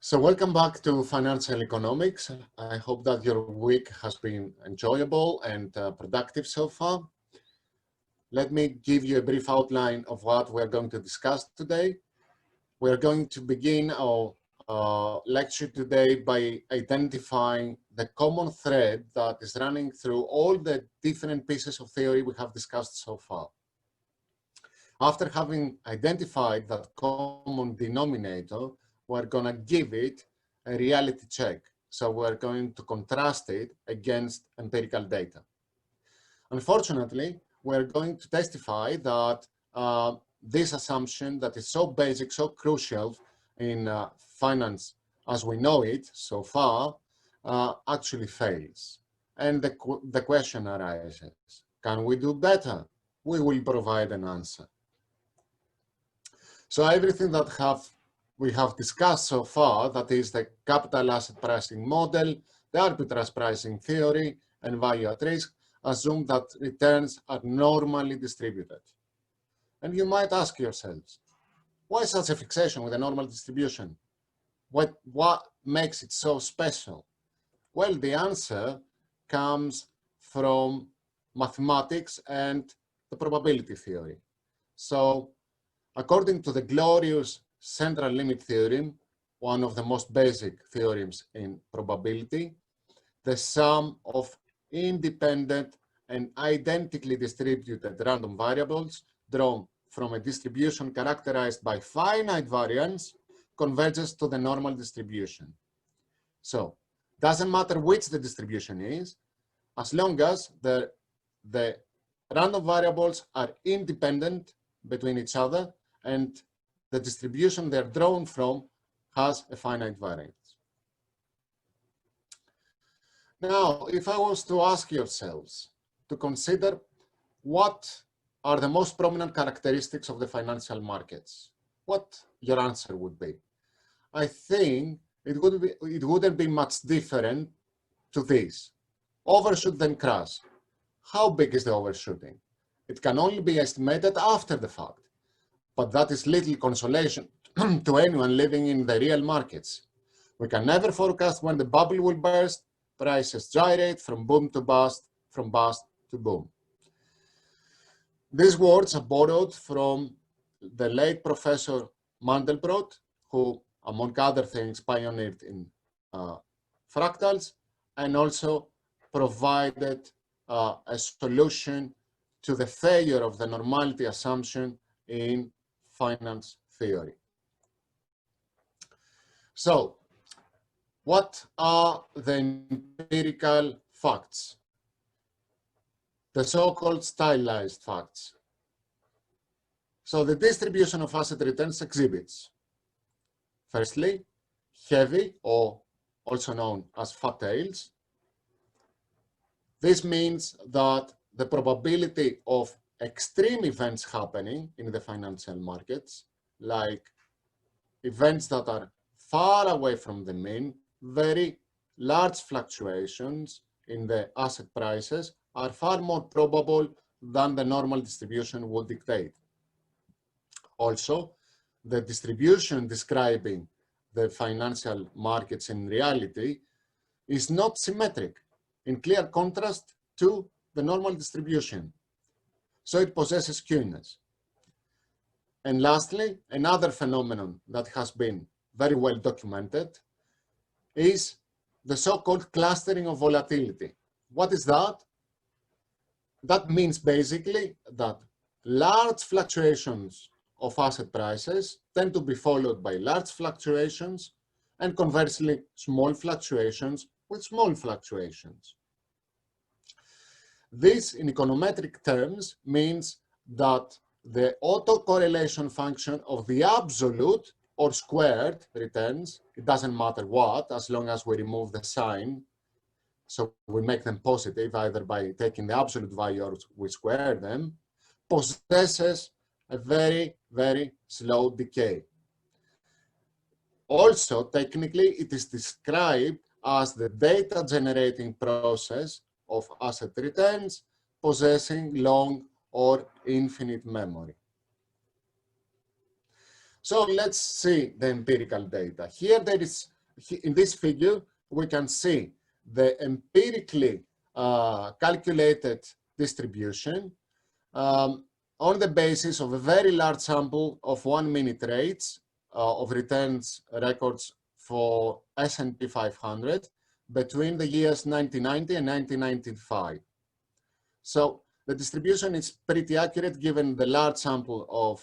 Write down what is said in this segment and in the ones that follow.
So welcome back to Financial Economics. I hope that your week has been enjoyable and productive so far. Let me give you a brief outline of what we're going to discuss today. We're going to begin our lecture today by identifying the common thread that is running through all the different pieces of theory we have discussed so far. After having identified that common denominator, we're going to give it a reality check. So we're going to contrast it against empirical data. Unfortunately, we're going to testify that this assumption that is so basic, so crucial in finance as we know it so far, actually fails. And the question arises, can we do better? We will provide an answer. So everything that we have discussed so far, that is the capital asset pricing model, the arbitrage pricing theory, and value at risk, assume that returns are normally distributed. And you might ask yourselves, why such a fixation with a normal distribution? What makes it so special? Well, the answer comes from mathematics and the probability theory. So according to the glorious central limit theorem, one of the most basic theorems in probability, the sum of independent and identically distributed random variables drawn from a distribution characterized by finite variance converges to the normal distribution. So, doesn't matter which the distribution is, as long as the random variables are independent between each other and the distribution they're drawn from has a finite variance. Now, if I was to ask yourselves to consider what are the most prominent characteristics of the financial markets, what your answer would be? I think it wouldn't be much different to this. Overshoot then crash. How big is the overshooting? It can only be estimated after the fact. But that is little consolation to anyone living in the real markets. We can never forecast when the bubble will burst. Prices gyrate from boom to bust, from bust to boom. These words are borrowed from the late Professor Mandelbrot, who, among other things, pioneered in fractals and also provided a solution to the failure of the normality assumption in finance theory. So, what are the empirical facts? The so-called stylized facts. So the distribution of asset returns exhibits, firstly, heavy, or also known as fat tails. This means that the probability of extreme events happening in the financial markets, like events that are far away from the mean, very large fluctuations in the asset prices, are far more probable than the normal distribution would dictate. Also, the distribution describing the financial markets in reality is not symmetric, in clear contrast to the normal distribution. So it possesses skewness. And lastly, another phenomenon that has been very well documented is the so-called clustering of volatility. What is that? That means basically that large fluctuations of asset prices tend to be followed by large fluctuations, and conversely, small fluctuations with small fluctuations. This, in econometric terms, means that the autocorrelation function of the absolute or squared returns, it doesn't matter what, as long as we remove the sign, so we make them positive either by taking the absolute value or we square them, possesses a very, very slow decay. Also, technically, it is described as the data generating process of asset returns possessing long or infinite memory. So let's see the empirical data. Here there is in this figure, we can see the empirically calculated distribution on the basis of a very large sample of 1-minute rates of returns records for S&P 500 between the years 1990 and 1995. So the distribution is pretty accurate given the large sample of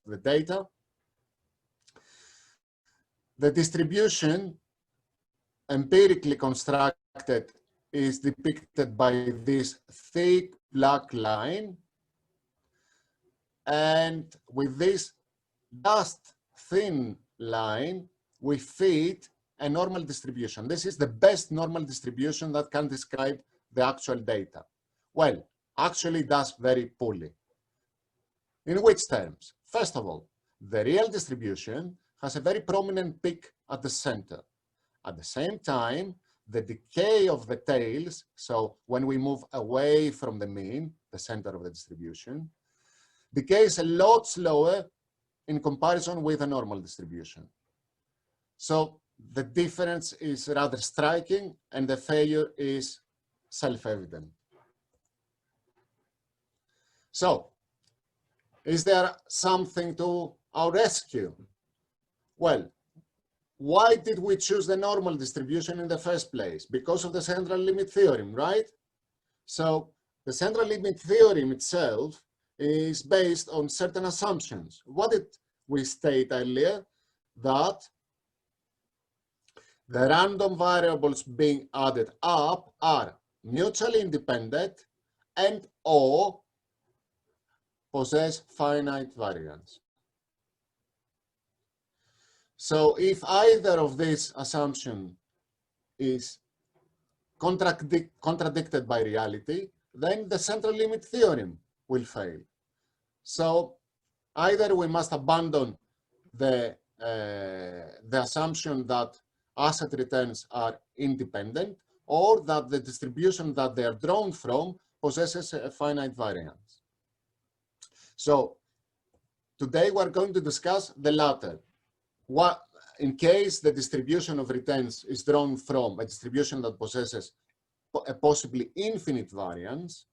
the data. The distribution empirically constructed is depicted by this thick black line, and with this just thin line we fit a normal distribution. This is the best normal distribution that can describe the actual data. Well, actually it does very poorly. In which terms? First of all, the real distribution has a very prominent peak at the center. At the same time, the decay of the tails, so when we move away from the mean, the center of the distribution, decays a lot slower in comparison with a normal distribution. So the difference is rather striking and the failure is self-evident. So, is there something to our rescue? Well, why did we choose the normal distribution in the first place? Because of the central limit theorem, right? So the central limit theorem itself is based on certain assumptions. What did we state earlier? That the random variables being added up are mutually independent and or possess finite variance. So if either of these assumptions is contradicted by reality, then the central limit theorem will fail. So either we must abandon the assumption that asset returns are independent, or that the distribution that they are drawn from possesses a finite variance. So today we're going to discuss the latter. What, in case the distribution of returns is drawn from a distribution that possesses a possibly infinite variance,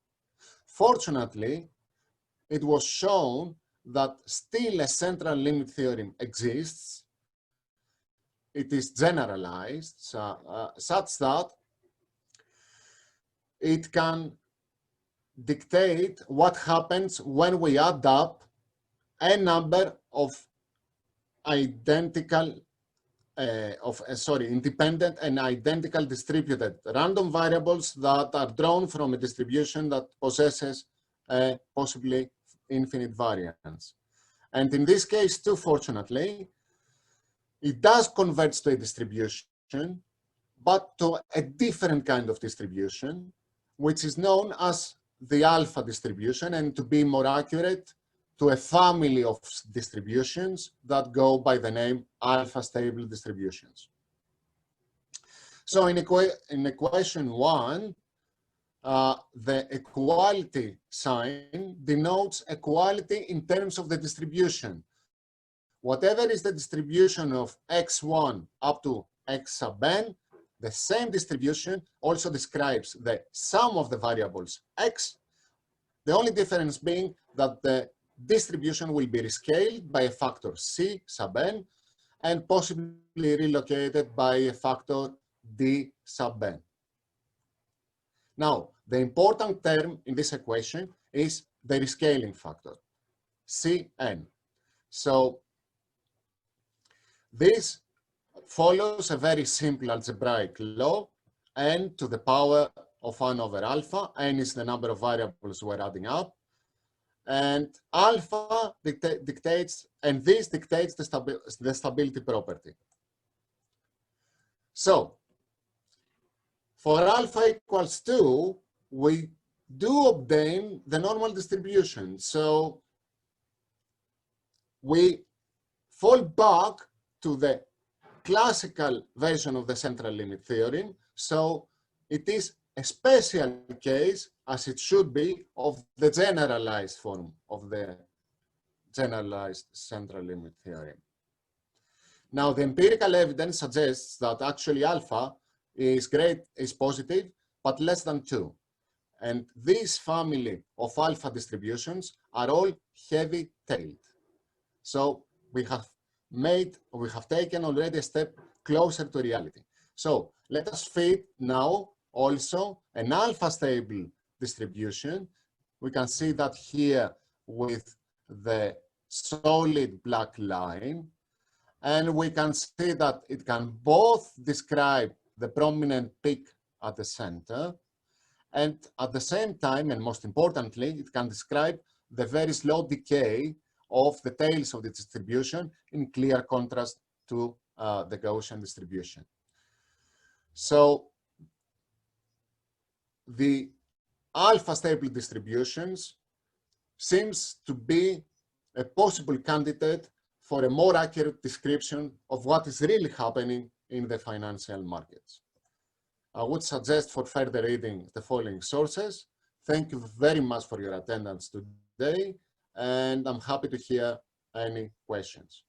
fortunately, it was shown that still a central limit theorem exists. It is generalized, such that it can dictate what happens when we add up a number of independent and identical distributed random variables that are drawn from a distribution that possesses a possibly infinite variance. And in this case too, fortunately, it does converge to a distribution, but to a different kind of distribution, which is known as the alpha distribution, and to be more accurate, to a family of distributions that go by the name alpha stable distributions. So in equation 1, the equality sign denotes equality in terms of the distribution. Whatever is the distribution of x1 up to x sub n, the same distribution also describes the sum of the variables x, the only difference being that the distribution will be rescaled by a factor c sub n and possibly relocated by a factor d sub n. Now, the important term in this equation is the rescaling factor, Cn. So this follows a very simple algebraic law, n to the power of 1 over alpha. N is the number of variables we're adding up. And alpha dictates, and this dictates the stability property. So for alpha equals 2, we do obtain the normal distribution. So we fall back to the classical version of the central limit theorem. So it is a special case, as it should be, of the generalized form of the generalized central limit theorem. Now, the empirical evidence suggests that actually alpha is positive, but less than 2. And this family of alpha distributions are all heavy-tailed. So we have taken already a step closer to reality. So let us fit now also an alpha stable distribution. We can see that here with the solid black line. And we can see that it can both describe the prominent peak at the center, and at the same time, and most importantly, it can describe the very slow decay of the tails of the distribution in clear contrast to the Gaussian distribution. So the alpha stable distributions seems to be a possible candidate for a more accurate description of what is really happening in the financial markets. I would suggest for further reading the following sources. Thank you very much for your attendance today, and I'm happy to hear any questions.